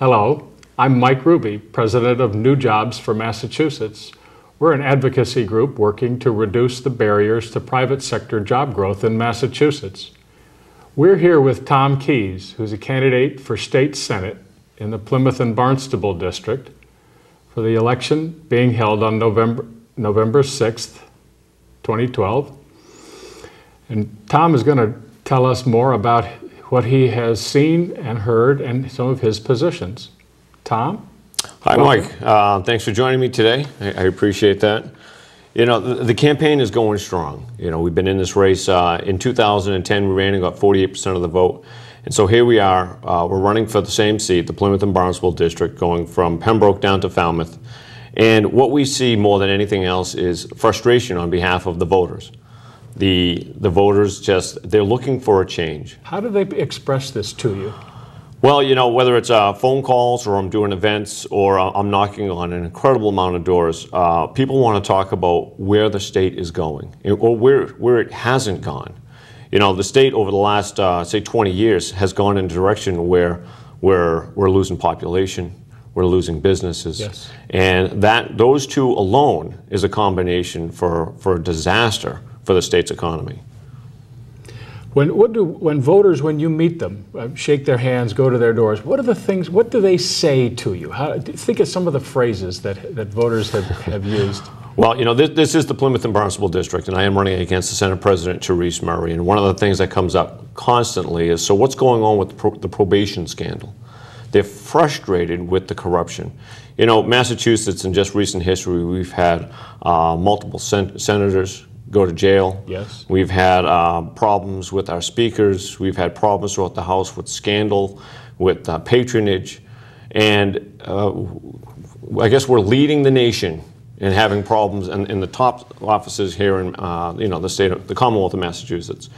Hello, I'm Mike Hruby, president of New Jobs for Massachusetts. We're an advocacy group working to reduce the barriers to private sector job growth in Massachusetts. We're here with Tom Keyes, who's a candidate for state senate in the Plymouth and Barnstable district for the election being held on November 6th, 2012. And Tom is going to tell us more about what he has seen and heard and some of his positions. Tom? Hi, Mike. Thanks for joining me today. I appreciate that. You know, the campaign is going strong. You know, we've been in this race. In 2010, we ran and got 48% of the vote. And so here we are. We're running for the same seat, the Plymouth and Barnstable district, going from Pembroke down to Falmouth. And what we see more than anything else is frustration on behalf of the voters. The voters they're looking for a change. How do they express this to you? Well, you know, whether it's phone calls or I'm doing events or I'm knocking on an incredible amount of doors, people want to talk about where the state is going or where it hasn't gone. You know, the state over the last, say, 20 years has gone in a direction where we're losing population, we're losing businesses. Yes. And those two alone is a combination for a disaster for the state's economy. When voters, when you meet them, shake their hands, go to their doors, what do they say to you? Think of some of the phrases that voters have used. Well, you know, this is the Plymouth and Barnstable district, and I am running against the Senate President, Therese Murray, and one of the things that comes up constantly is, so what's going on with the probation scandal? They're frustrated with the corruption. You know, Massachusetts, in just recent history, we've had multiple senators go to jail. Yes. We've had problems with our speakers. We've had problems throughout the House with scandal, with patronage, and I guess we're leading the nation in having problems in the top offices here in you know, the Commonwealth of Massachusetts.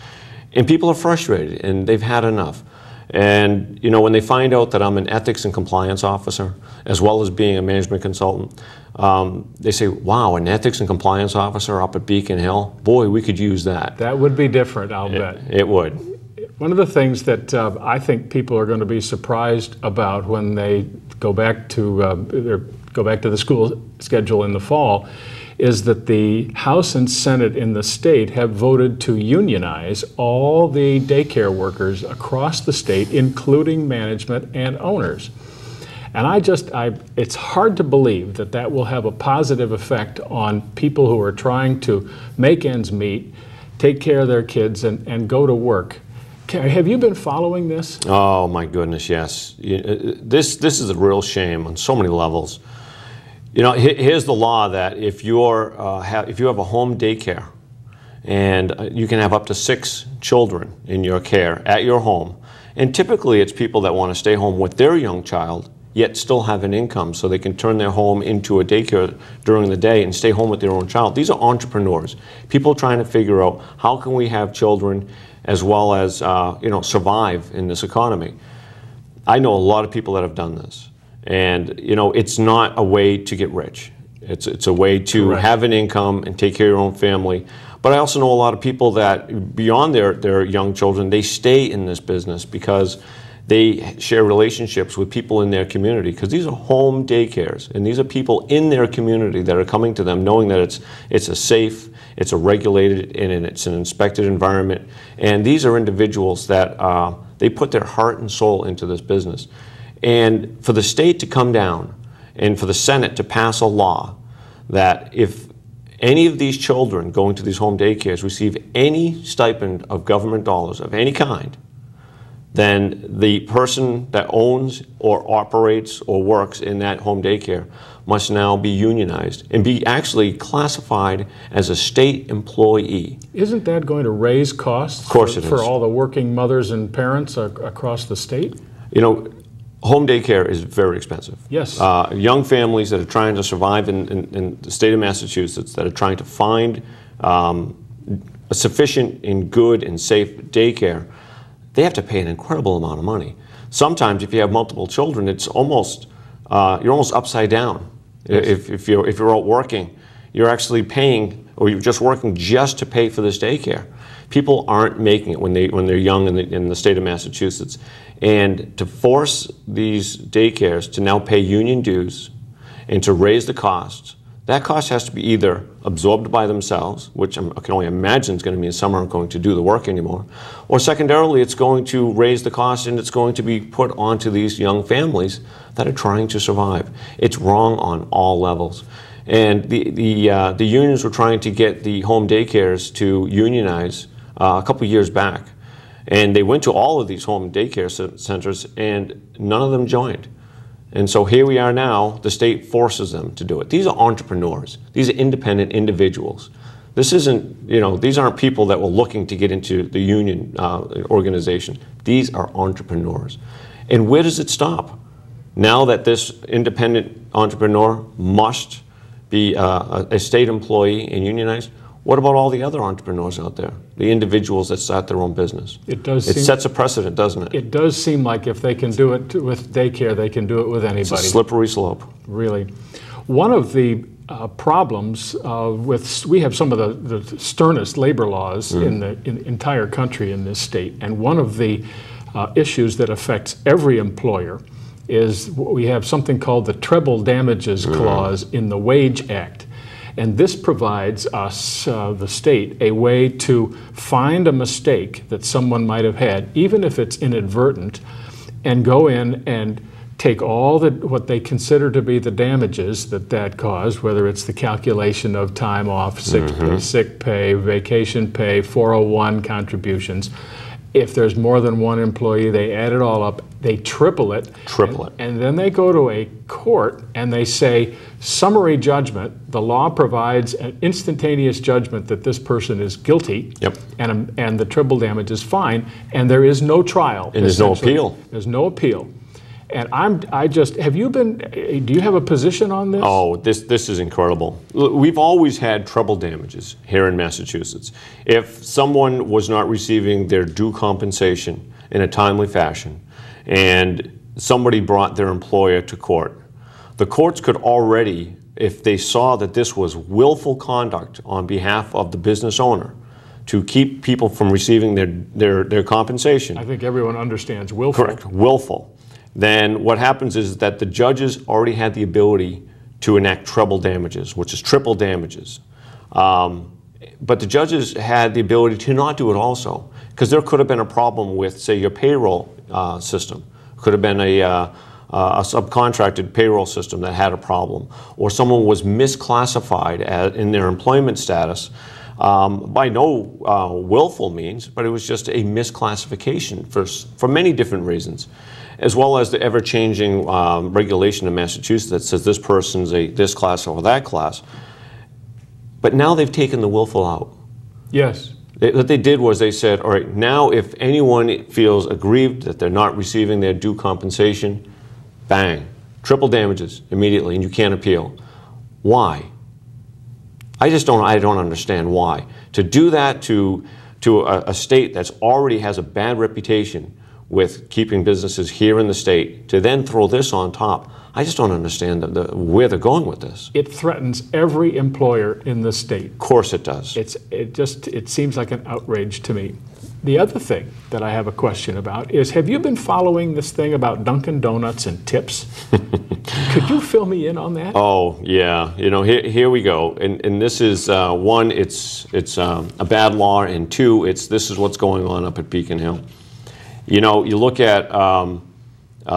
And people are frustrated, and they've had enough. And you know, when they find out that I'm an ethics and compliance officer, as well as being a management consultant, they say, wow, an ethics and compliance officer up at Beacon Hill? Boy, we could use that. That would be different, I'll bet. It would. One of the things that I think people are going to be surprised about when they go back to the school schedule in the fall is that the House and Senate in the state have voted to unionize all the daycare workers across the state, including management and owners. And it's hard to believe that will have a positive effect on people who are trying to make ends meet, take care of their kids, and go to work. Have you been following this? Oh my goodness, yes. This is a real shame on so many levels. You know, here's the law that if you have a home daycare and you can have up to 6 children in your care at your home, and typically it's people that want to stay home with their young child yet still have an income so they can turn their home into a daycare during the day and stay home with their own child. These are entrepreneurs, people trying to figure out how can we have children as well as you know, survive in this economy. I know a lot of people that have done this. And you know, it's not a way to get rich. It's a way to Correct. have an income and take care of your own family. But I also know a lot of people that beyond their young children, they stay in this business because they share relationships with people in their community, because these are home daycares, and these are people in their community that are coming to them knowing that it's a safe, it's a regulated, and it's an inspected environment. And these are individuals that they put their heart and soul into this business. And for the state to come down and for the Senate to pass a law that if any of these children going to these home daycares receive any stipend of government dollars of any kind, then the person that owns or operates or works in that home daycare must now be unionized and be actually classified as a state employee. Isn't that going to raise costs for all the working mothers and parents across the state? You know, home daycare is very expensive. Yes. Young families that are trying to survive in the state of Massachusetts, that are trying to find a sufficient and good and safe daycare, they have to pay an incredible amount of money. Sometimes if you have multiple children, it's almost, you're almost upside down. Yes. If you're out working, you're actually paying or you're just working just to pay for this daycare. People aren't making it when they're young in the state of Massachusetts. And to force these daycares to now pay union dues and to raise the costs, that cost has to be either absorbed by themselves, which I can only imagine is going to mean some aren't going to do the work anymore, or secondarily, it's going to raise the cost and it's going to be put onto these young families that are trying to survive. It's wrong on all levels. And the unions were trying to get the home daycares to unionize a couple years back. And they went to all of these home daycare centers and none of them joined. And so here we are now, the state forces them to do it. These are entrepreneurs. These are independent individuals. This isn't, these aren't people that were looking to get into the union organization. These are entrepreneurs. And where does it stop? Now that this independent entrepreneur must be a state employee and unionized, what about all the other entrepreneurs out there, the individuals that start their own business? It sets a precedent, doesn't it? It does seem like if they can do it with daycare, they can do it with anybody. It's a slippery slope. Really. One of the problems we have some of the sternest labor laws in the entire country in this state, and one of the issues that affects every employer is we have something called the Treble damages clause in the Wage Act. And this provides us, the state, a way to find a mistake that someone might have had, even if it's inadvertent, and go in and take all what they consider to be the damages that caused, whether it's the calculation of time off, sick pay, vacation pay, 401 contributions. If there's more than one employee, they add it all up, they triple it. And then they go to a court and they say, summary judgment, the law provides an instantaneous judgment that this person is guilty, and the triple damage is fine, and there is no trial. And there's no appeal. There's no appeal. And do you have a position on this? Oh, this is incredible. We've always had treble damages here in Massachusetts. If someone was not receiving their due compensation in a timely fashion and somebody brought their employer to court, the courts could already, if they saw that this was willful conduct on behalf of the business owner, to keep people from receiving their compensation. I think everyone understands willful. Correct, willful. Then what happens is that the judges already had the ability to enact treble damages, which is triple damages. But the judges had the ability to not do it also, because there could have been a problem with, say, your payroll system. Could have been a subcontracted payroll system that had a problem, or someone was misclassified in their employment status by no willful means, but it was just a misclassification for many different reasons, as well as the ever-changing regulation in Massachusetts that says this person's this class over that class. But now they've taken the willful out. Yes. What they did was they said, all right, now if anyone feels aggrieved that they're not receiving their due compensation, bang, triple damages immediately, and you can't appeal. Why? I don't understand why. To do that to a state that's already has a bad reputation with keeping businesses here in the state, to then throw this on top, I just don't understand where they're going with this. It threatens every employer in the state. Of course it does. It seems like an outrage to me. The other thing that I have a question about is, have you been following this thing about Dunkin' Donuts and tips? Could you fill me in on that? Oh, yeah. Here we go. And this is, one, it's a bad law, and two, this is what's going on up at Beacon Hill. You look at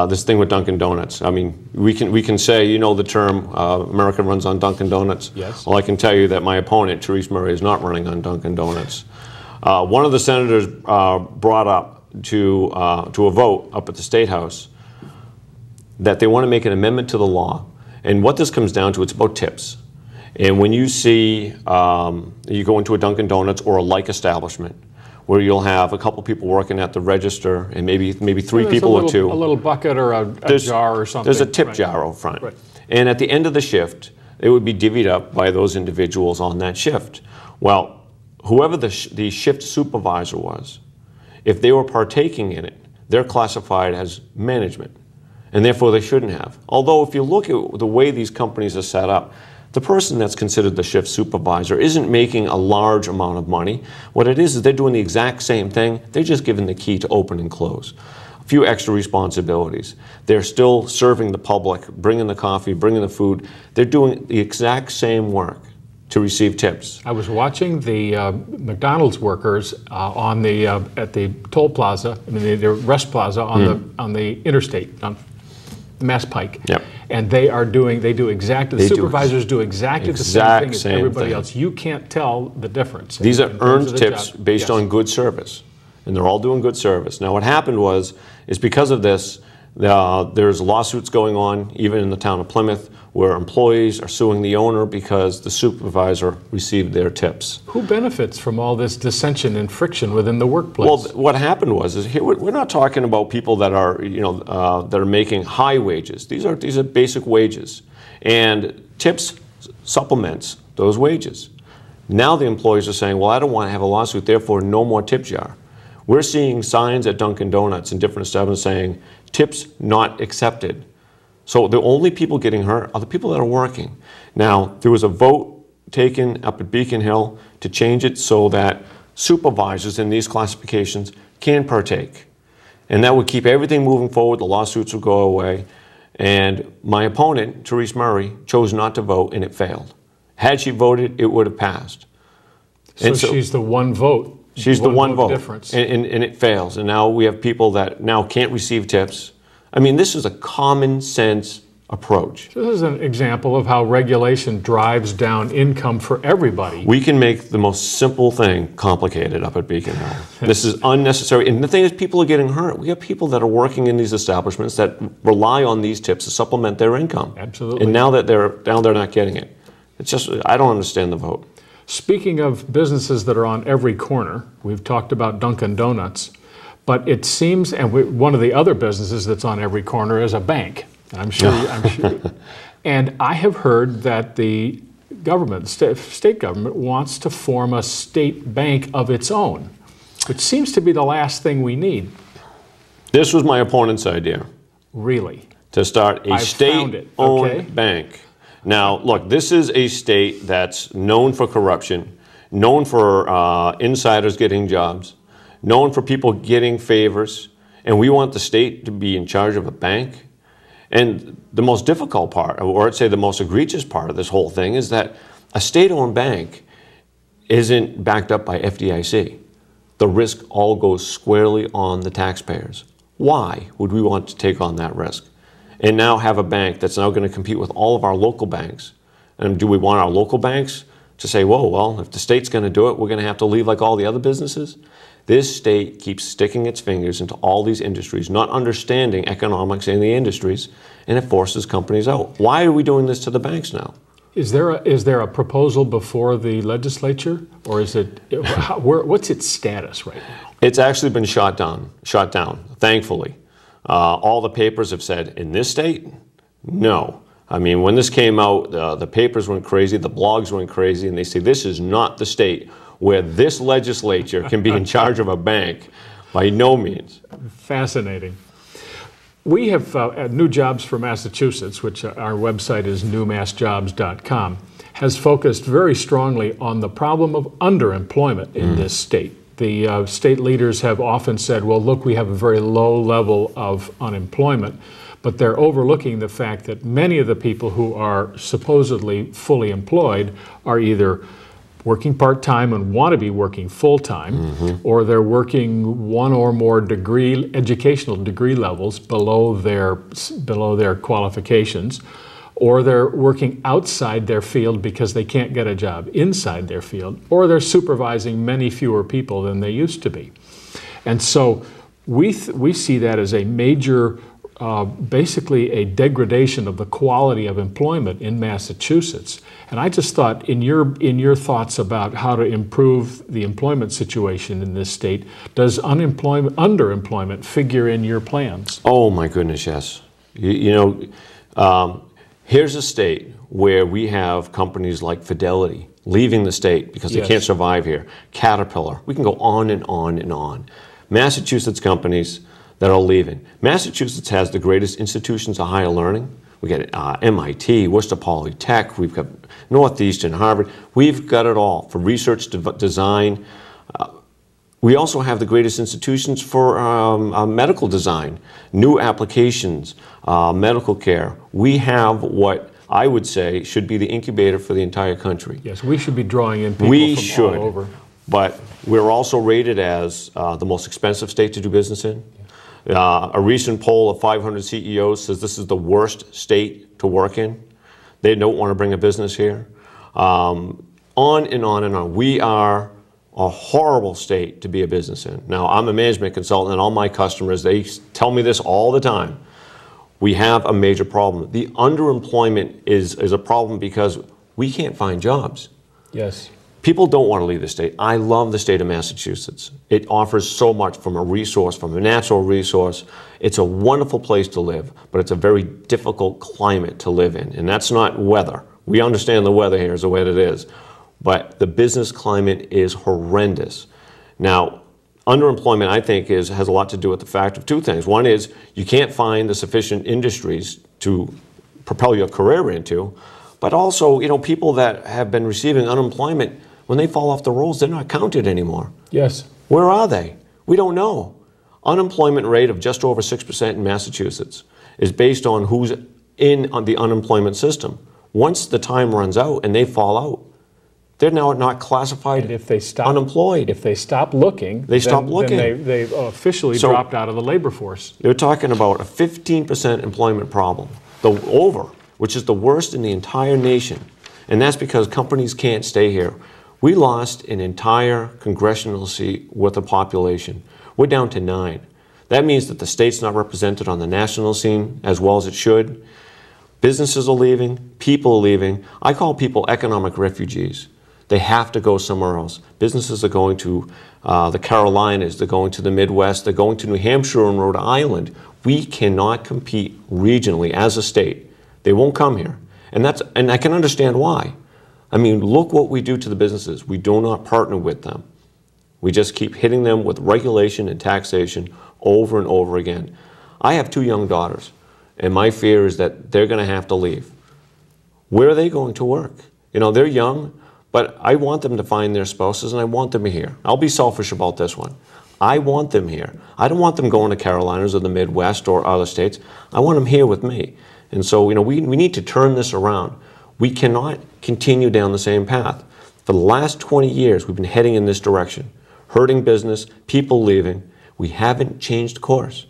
this thing with Dunkin' Donuts. I mean, we can say, the term, America runs on Dunkin' Donuts. Yes. Well, I can tell you that my opponent, Therese Murray, is not running on Dunkin' Donuts. One of the senators brought up to a vote up at the State House that they want to make an amendment to the law. And what this comes down to, it's about tips. And when you see, you go into a Dunkin' Donuts or a like establishment, where you'll have a couple people working at the register and maybe three people or two. A little bucket or a jar or something. There's a tip jar out front. Right. And at the end of the shift, it would be divvied up by those individuals on that shift. Well, whoever the shift supervisor was, if they were partaking in it, they're classified as management, and therefore they shouldn't have. Although if you look at the way these companies are set up, The person that's considered the shift supervisor isn't making a large amount of money. What it is they're doing the exact same thing. They're just given the key to open and close. A few extra responsibilities. They're still serving the public, bringing the coffee, bringing the food. They're doing the exact same work to receive tips. I was watching the McDonald's workers on the at the toll plaza, I mean the rest plaza on the interstate on Mass Pike. Yep. And they do exactly, the supervisors do exactly the same thing as everybody else. You can't tell the difference. These are earned tips based on good service, and they're all doing good service. Now what happened is because of this, there's lawsuits going on even in the town of Plymouth where employees are suing the owner because the supervisor received their tips. Who benefits from all this dissension and friction within the workplace? Well, what happened is here we're not talking about people that are that are making high wages. These are basic wages, and tips supplements those wages. Now the employees are saying, well, I don't want to have a lawsuit, therefore no more tip jar. We're seeing signs at Dunkin' Donuts and different establishments saying tips not accepted. So the only people getting hurt are the people that are working. Now, there was a vote taken up at Beacon Hill to change it so that supervisors in these classifications can partake. And that would keep everything moving forward, the lawsuits would go away. And my opponent, Therese Murray, chose not to vote and it failed. Had she voted, it would have passed. So she's the one vote. She's the one vote, difference. And it fails. And now we have people that now can't receive tips. I mean, this is a common sense approach. So this is an example of how regulation drives down income for everybody. We can make the most simple thing complicated up at Beacon Hill. This is unnecessary. And the thing is, people are getting hurt. We have people that are working in these establishments that rely on these tips to supplement their income. Absolutely. And now they're not getting it. It's just, I don't understand the vote. Speaking of businesses that are on every corner, we've talked about Dunkin' Donuts, but it seems, and one of the other businesses that's on every corner is a bank. I'm sure. And I have heard that the government, state government, wants to form a state bank of its own, which seems to be the last thing we need. This was my opponent's idea. Really? To start a state-owned bank. Now, look, this is a state that's known for corruption, known for insiders getting jobs, known for people getting favors, and we want the state to be in charge of a bank. And the most difficult part, or I'd say the most egregious part of this whole thing, is that a state-owned bank isn't backed up by FDIC. The risk all goes squarely on the taxpayers. Why would we want to take on that risk? And now have a bank that's now going to compete with all of our local banks. And do we want our local banks to say, whoa, well, if the state's going to do it, we're going to have to leave like all the other businesses? This state keeps sticking its fingers into all these industries, not understanding economics in the industries, and it forces companies out. Why are we doing this to the banks now? Is there a proposal before the legislature, or is it what's its status right now? It's actually been shot down, thankfully. All the papers have said, in this state, no. I mean, when this came out, the papers went crazy, the blogs went crazy, and they say this is not the state where this legislature can be in charge of a bank. By no means. Fascinating. We have New Jobs for Massachusetts, which our website is newmassjobs.com, has focused very strongly on the problem of underemployment in this state. The state leaders have often said, well, look, we have a very low level of unemployment, but they're overlooking the fact that many of the people who are supposedly fully employed are either working part-time and want to be working full-time, or they're working one or more educational degree levels below their qualifications, or they're working outside their field because they can't get a job inside their field, or they're supervising many fewer people than they used to be. And so we see that as a major basically a degradation of the quality of employment in Massachusetts. And I just thought, in your thoughts about how to improve the employment situation in this state, does underemployment figure in your plans? Oh my goodness, yes. Here's a state where we have companies like Fidelity leaving the state because they can't survive here. Caterpillar, we can go on and on and on. Massachusetts companies that are leaving. Massachusetts has the greatest institutions of higher learning. We got MIT, Worcester Polytech, we've got Northeastern, Harvard. We've got it all for research, design. We also have the greatest institutions for medical design, new applications, medical care. We have what I would say should be the incubator for the entire country. Yes, we should be drawing in people from all over. But we're also rated as the most expensive state to do business in. A recent poll of 500 CEOs says this is the worst state to work in. They don't want to bring a business here. On and on and on. We are a horrible state to be a business in. Now, I'm a management consultant, and all my customers, they tell me this all the time. We have a major problem. The underemployment is a problem because we can't find jobs. Yes. People don't want to leave the state. I love the state of Massachusetts. It offers so much from a resource, from a natural resource. It's a wonderful place to live, but it's a very difficult climate to live in. And that's not weather. We understand the weather here is the way that it is. But the business climate is horrendous. Now, underemployment, I think, has a lot to do with the fact of two things. One is you can't find the sufficient industries to propel your career into, but also, people that have been receiving unemployment, when they fall off the rolls, they're not counted anymore. Yes. Where are they? We don't know. Unemployment rate of just over 6% in Massachusetts is based on who's on the unemployment system. Once the time runs out and they fall out, they're now not classified and if they stop, unemployed. If they stop looking, then they've officially dropped out of the labor force. You're talking about a 15% employment problem, which is the worst in the entire nation. And that's because companies can't stay here. We lost an entire congressional seat with a population. We're down to 9. That means that the state's not represented on the national scene as well as it should. Businesses are leaving, people are leaving. I call people economic refugees. They have to go somewhere else. Businesses are going to the Carolinas, they're going to the Midwest, they're going to New Hampshire and Rhode Island. We cannot compete regionally as a state. They won't come here. And I can understand why. I mean, look what we do to the businesses. We do not partner with them. We just keep hitting them with regulation and taxation over and over again. I have 2 young daughters, and my fear is that they're going to have to leave. Where are they going to work? They're young, but I want them to find their spouses, and I want them here. I'll be selfish about this one. I want them here. I don't want them going to Carolinas or the Midwest or other states. I want them here with me. And so, we need to turn this around. We cannot continue down the same path. For the last 20 years, we've been heading in this direction. Hurting business, people leaving. We haven't changed course.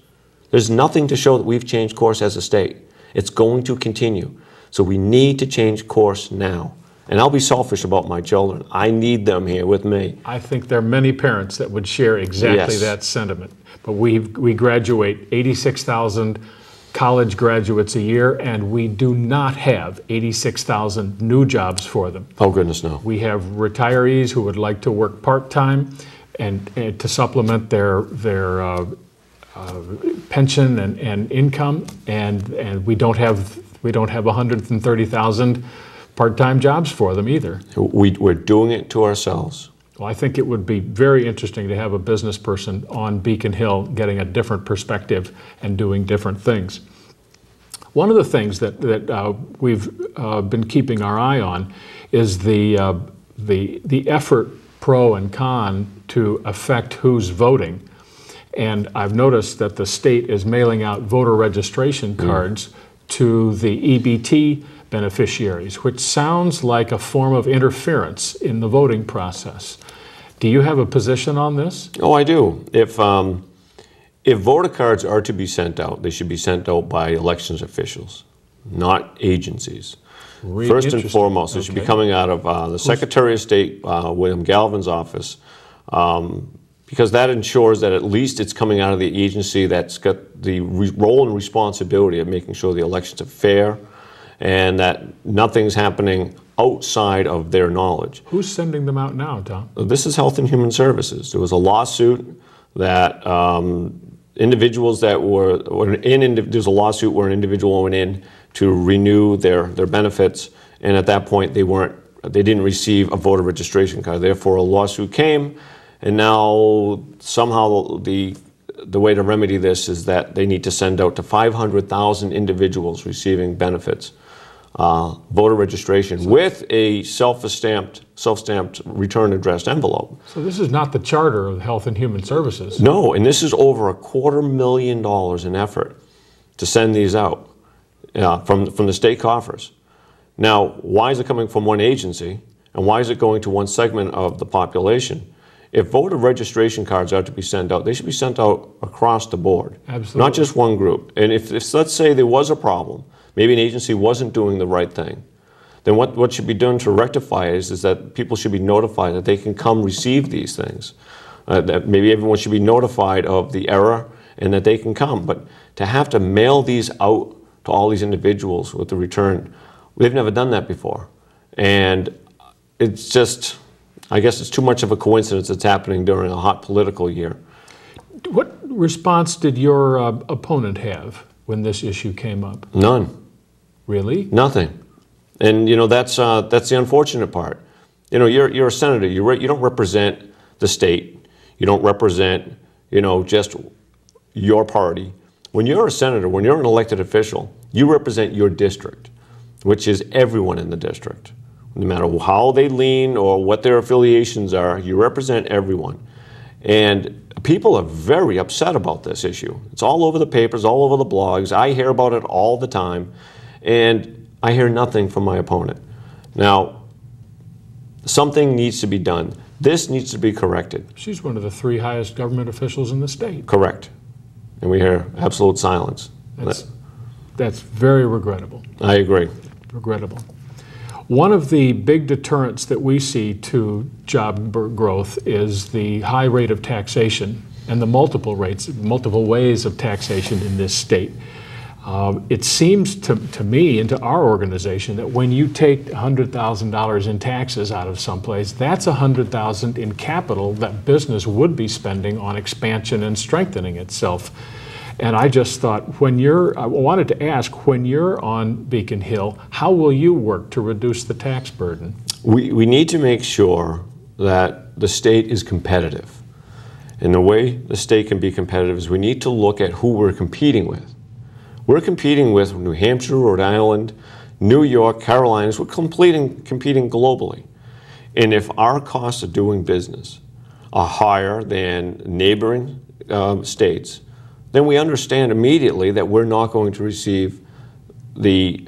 There's nothing to show that we've changed course as a state. It's going to continue. So we need to change course now. And I'll be selfish about my children. I need them here with me. I think there are many parents that would share exactly that sentiment. But we graduate 86,000 college graduates a year, and we do not have 86,000 new jobs for them. Oh, goodness, no. We have retirees who would like to work part-time and to supplement their pension and income, and we don't have 130,000 part-time jobs for them either. We're doing it to ourselves. Well, I think it would be very interesting to have a business person on Beacon Hill getting a different perspective and doing different things. One of the things that we've been keeping our eye on is the effort, pro and con, to affect who's voting. And I've noticed that the state is mailing out voter registration cards to the EBT beneficiaries, which sounds like a form of interference in the voting process. Do you have a position on this? Oh, I do. If voter cards are to be sent out, they should be sent out by elections officials, not agencies. Really First and foremost, it should be coming out of the Secretary of State, William Galvin's office, because that ensures that at least it's coming out of the agency that's got the role and responsibility of making sure the elections are fair and that nothing's happening outside of their knowledge. Who's sending them out now, Tom? This is Health and Human Services. There was a lawsuit that individuals that there's a lawsuit where an individual went in to renew their benefits, and at that point they didn't receive a voter registration card. Therefore, a lawsuit came, and now somehow the way to remedy this is that they need to send out to 500,000 individuals receiving benefits. voter registration with a self-stamped return addressed envelope. So this is not the charter of Health and Human Services. No, and this is over $250,000 in effort to send these out from the state coffers. Now, why is it coming from one agency, and why is it going to one segment of the population? If voter registration cards are to be sent out, they should be sent out across the board. Absolutely. Not just one group. And if let's say there was a problem, maybe an agency wasn't doing the right thing, then what should be done to rectify it is that people should be notified that they can come receive these things. That maybe everyone should be notified of the error and that they can come. But to have to mail these out to all these individuals with the return, they've never done that before. And it's just, I guess it's too much of a coincidence it's happening during a hot political year. What response did your opponent have when this issue came up? None. Really? Nothing. And you know, that's the unfortunate part. You know, you're a senator. You don't represent the state. You don't represent, you know, just your party. When you're a senator, when you're an elected official, you represent your district, which is everyone in the district. No matter how they lean or what their affiliations are, you represent everyone. And people are very upset about this issue. It's all over the papers, all over the blogs. I hear about it all the time, and I hear nothing from my opponent. Now, something needs to be done. This needs to be corrected. She's one of the 3 highest government officials in the state. Correct. And we hear absolute silence. That's very regrettable. I agree. Regrettable. One of the big deterrents that we see to job growth is the high rate of taxation and the multiple ways of taxation in this state. It seems to me and to our organization that when you take $100,000 in taxes out of someplace, that's $100,000 in capital that business would be spending on expansion and strengthening itself. And I just thought, I wanted to ask, when you're on Beacon Hill, how will you work to reduce the tax burden? We need to make sure that the state is competitive. And the way the state can be competitive is we need to look at who we're competing with. We're competing with New Hampshire, Rhode Island, New York, Carolinas. We're competing globally. And if our costs of doing business are higher than neighboring states, then we understand immediately that we're not going to receive the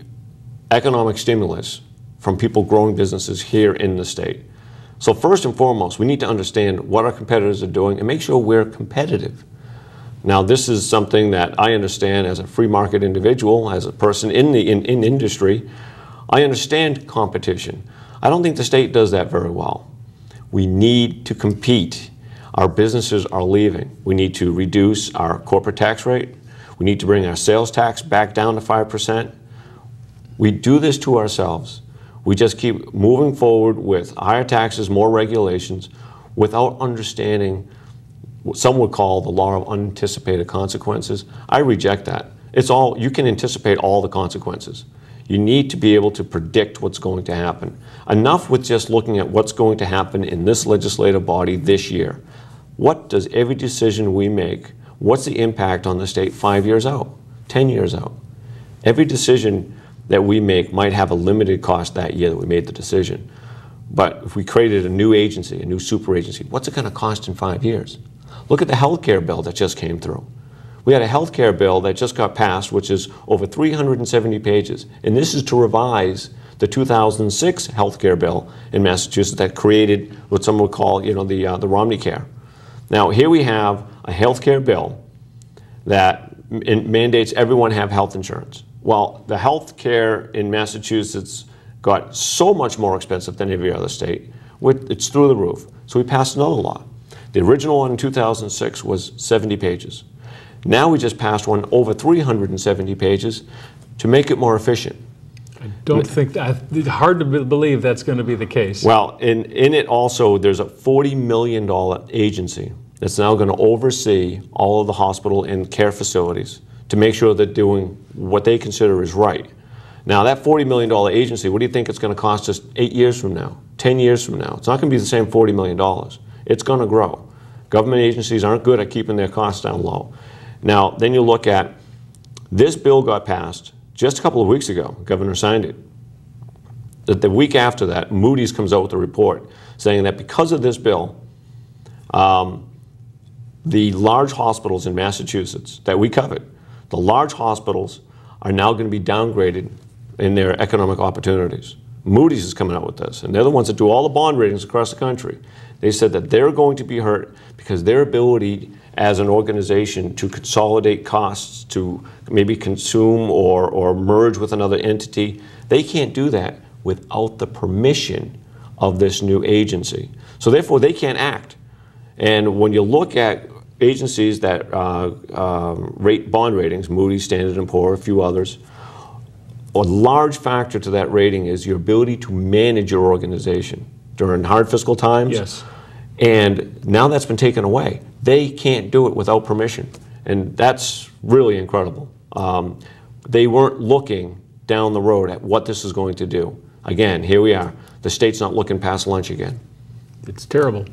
economic stimulus from people growing businesses here in the state. So first and foremost, we need to understand what our competitors are doing and make sure we're competitive. Now, this is something that I understand as a free market individual, as a person in industry. I understand competition. I don't think the state does that very well. We need to compete. Our businesses are leaving. We need to reduce our corporate tax rate. We need to bring our sales tax back down to 5%. We do this to ourselves. We just keep moving forward with higher taxes, more regulations, without understanding what some would call the law of unanticipated consequences. I reject that. You can anticipate all the consequences. You need to be able to predict what's going to happen. Enough with just looking at what's going to happen in this legislative body this year. What does every decision we make, what's the impact on the state 5 years out, 10 years out? Every decision that we make might have a limited cost that year that we made the decision. But if we created a new agency, a new super agency, what's it going to cost in 5 years? Look at the health care bill that just came through. We had a health care bill that just got passed, which is over 370 pages. And this is to revise the 2006 health care bill in Massachusetts that created what some would call, you know, the Romney Care. Now, here we have a health care bill that mandates everyone have health insurance. Well, the health care in Massachusetts got so much more expensive than every other state. It's through the roof. So we passed another law. The original one in 2006 was 70 pages. Now we just passed one over 370 pages to make it more efficient. I don't think it's hard to believe that's going to be the case. Well, in it also, there's a $40 million agency that's now going to oversee all of the hospital and care facilities to make sure they're doing what they consider is right. Now, that $40 million agency, what do you think it's going to cost us 8 years from now, 10 years from now? It's not going to be the same $40 million. It's going to grow. Government agencies aren't good at keeping their costs down low. Now, then you look at this bill got passed just a couple of weeks ago. The governor signed it. the week after that, Moody's comes out with a report saying that because of this bill, the large hospitals in Massachusetts that we covered, the large hospitals are now going to be downgraded in their economic opportunities. Moody's is coming out with this, and they're the ones that do all the bond ratings across the country. They said that they're going to be hurt because their ability as an organization to consolidate costs, to maybe consume or merge with another entity, they can't do that without the permission of this new agency. So therefore, they can't act. And when you look at agencies that rate bond ratings, Moody's, Standard & Poor's, a few others, a large factor to that rating is your ability to manage your organization during hard fiscal times. Yes. And now that's been taken away. They can't do it without permission. And that's really incredible. They weren't looking down the road at what this is going to do. Again, here we are. The state's not looking past lunch again. It's terrible.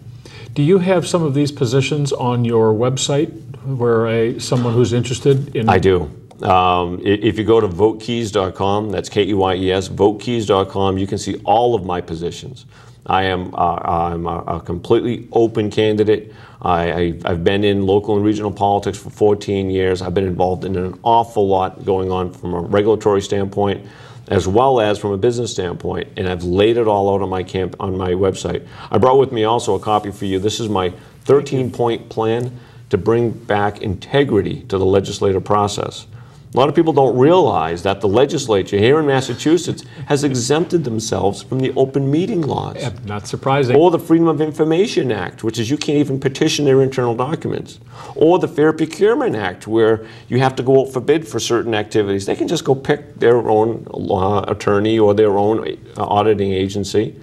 Do you have some of these positions on your website where someone who's interested in... I do. If you go to votekeys.com, that's K-E-Y-E-S, votekeys.com, you can see all of my positions. I'm a completely open candidate. I've been in local and regional politics for 14 years. I've been involved in an awful lot going on from a regulatory standpoint as well as from a business standpoint, and I've laid it all out on my website. I brought with me also a copy for you. This is my 13-point plan to bring back integrity to the legislative process. A lot of people don't realize that the legislature here in Massachusetts has exempted themselves from the open meeting laws. Yeah, not surprising. Or the Freedom of Information Act, which is you can't even petition their internal documents. Or the Fair Procurement Act, where you have to go out for bid for certain activities. They can just go pick their own attorney or their own auditing agency.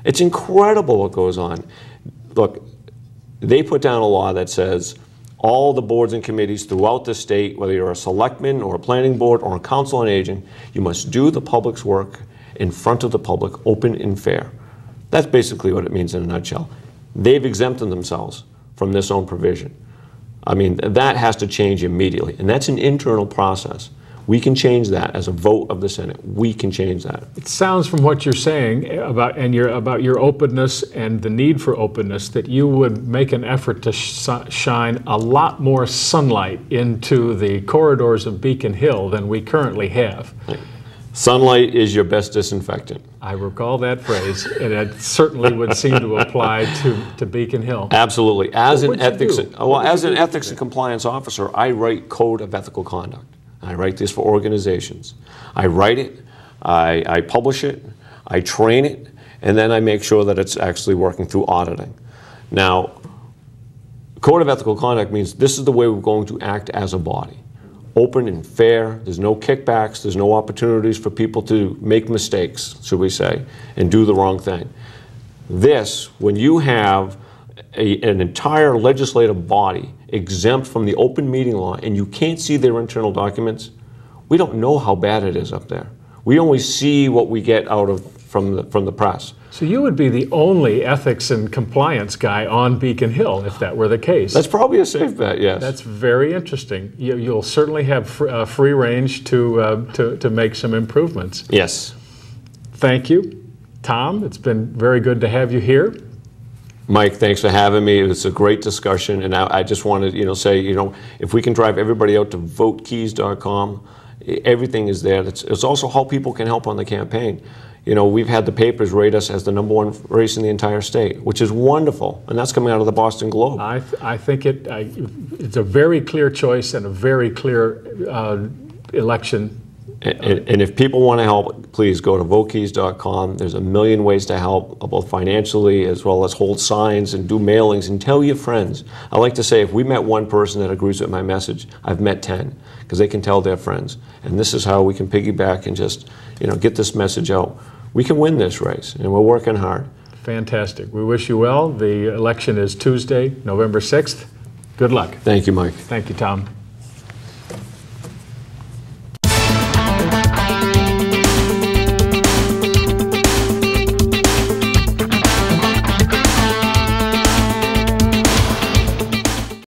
It's incredible what goes on. Look, they put down a law that says all the boards and committees throughout the state, whether you're a selectman or a planning board or a council on aging, you must do the public's work in front of the public, open and fair. That's basically what it means in a nutshell. They've exempted themselves from this own provision. I mean, that has to change immediately, and that's an internal process. We can change that as a vote of the Senate. We can change that. It sounds from what you're saying about your openness and the need for openness that you would make an effort to shine a lot more sunlight into the corridors of Beacon Hill than we currently have. Sunlight is your best disinfectant. I recall that phrase, and it certainly would seem to apply to Beacon Hill. Absolutely. As an ethics and compliance officer, I write code of ethical conduct. I write this for organizations. I write it, I publish it, I train it, and then I make sure that it's actually working through auditing. Now, Code of Ethical Conduct means this is the way we're going to act as a body. Open and fair, there's no kickbacks, there's no opportunities for people to make mistakes, should we say, and do the wrong thing. This, when you have an entire legislative body exempt from the open meeting law and you can't see their internal documents, we don't know how bad it is up there. We only see what we get from the press. So you would be the only ethics and compliance guy on Beacon Hill if that were the case. That's probably a safe bet, yes. That's very interesting. You'll certainly have free range to make some improvements. Yes. Thank you. Tom, it's been very good to have you here. Mike, thanks for having me. It was a great discussion, and I just wanted to say, if we can drive everybody out to votekeys.com, everything is there. It's also how people can help on the campaign. We've had the papers rate us as the #1 race in the entire state, which is wonderful, and that's coming out of the Boston Globe. I think it's a very clear choice and a very clear election. And if people want to help, please go to votekeys.com. There's a million ways to help, both financially as well as hold signs and do mailings and tell your friends. I like to say if we met one person that agrees with my message, I've met 10, because they can tell their friends. And this is how we can piggyback and just get this message out. We can win this race, and we're working hard. Fantastic. We wish you well. The election is Tuesday, November 6th. Good luck. Thank you, Mike. Thank you, Tom.